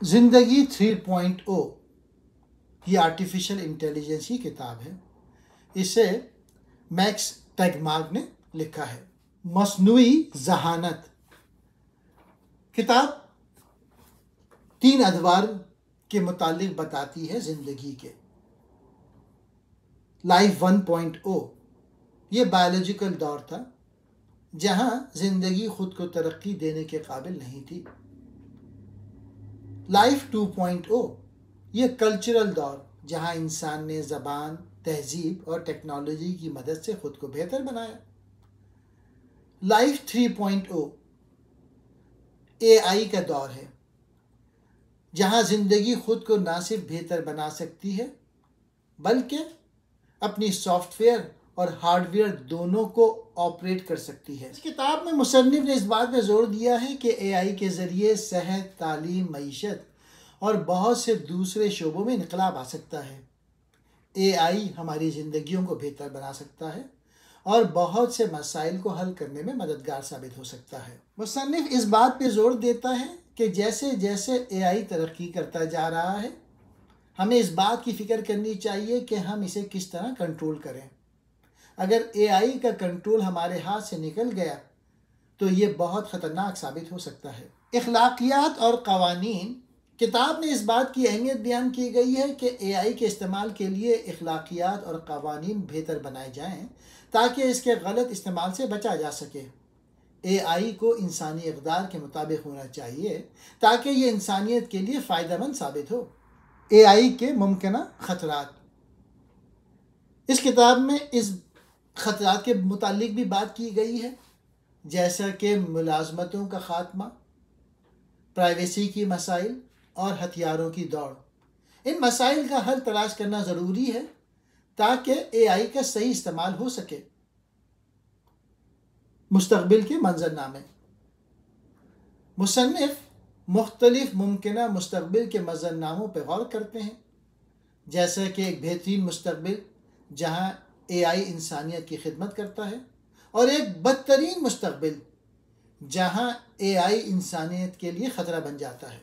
زندگی 3.0 یہ artificial intelligence کی کتاب ہے. اسے میکس ٹیگمارک نے لکھا ہے. مصنوعی ذہانت کتاب 3 ادوار کے متعلق بتاتی ہے زندگی کے. لائف 1.0 یہ بایولوجیکل دور تھا جہاں زندگی خود کو ترقی دینے کے قابل نہیں تھی. لائف 2.0 یہ کلچرل دور جہاں انسان نے زبان، تہذیب اور ٹیکنالوجی کی مدد سے خود کو بہتر بنایا. لائف 3.0 AI کا دور ہے جہاں زندگی خود کو نہ صرف بہتر بنا سکتی ہے بلکہ اپنی سافٹ ویئر اور ہارڈ ویئر دونوں کو آپریٹ کر سکتی ہے. اس کتاب میں مصنف نے اس بات پہ زور دیا ہے کہ AI کے ذریعے صحت، تعلیم، معیشت اور بہت سے دوسرے شعبوں میں انقلاب آ سکتا ہے. AI ہماری زندگیوں کو بہتر بنا سکتا ہے اور بہت سے مسائل کو حل کرنے میں مددگار ثابت ہو سکتا ہے. مصنف اس بات پہ زور دیتا ہے کہ جیسے جیسے AI ترقی کرتا جا رہا ہے ہمیں اس بات کی فکر کرنی چاہیے کہ ہم اسے کس طرح کنٹرول کریں. اگر AI کا کنٹرول ہمارے ہاتھ سے نکل گیا تو یہ بہت خطرناک ثابت ہو سکتا ہے. اخلاقیات اور قوانین کتاب میں اس بات کی اہمیت بیان کی گئی ہے کہ AI کے استعمال کے لیے اخلاقیات اور قوانین بہتر بنائے جائیں تاکہ اس کے غلط استعمال سے بچا جا سکے. AI کو انسانی اقدار کے مطابق ہونا چاہیے تاکہ یہ انسانیت کے لیے فائدہ مند ثابت ہو. AI کے ممکنہ خطرات اس کتاب میں اس خطرات کے متعلق بھی بات کی گئی ہے جیسا کہ ملازمتوں کا خاتمہ، پرائیویسی کی مسائل اور ہتھیاروں کی دوڑ. ان مسائل کا حل تلاش کرنا ضروری ہے تاکہ AI کا صحیح استعمال ہو سکے. مستقبل کے منظر نامے مصنف مختلف ممکنہ مستقبل کے منظر ناموں پر غور کرتے ہیں جیسا کہ ایک بہترین مستقبل جہاں AI انسانیت کی خدمت کرتا ہے اور ایک بدترین مستقبل جہاں AI انسانیت کے لیے خطرہ بن جاتا ہے.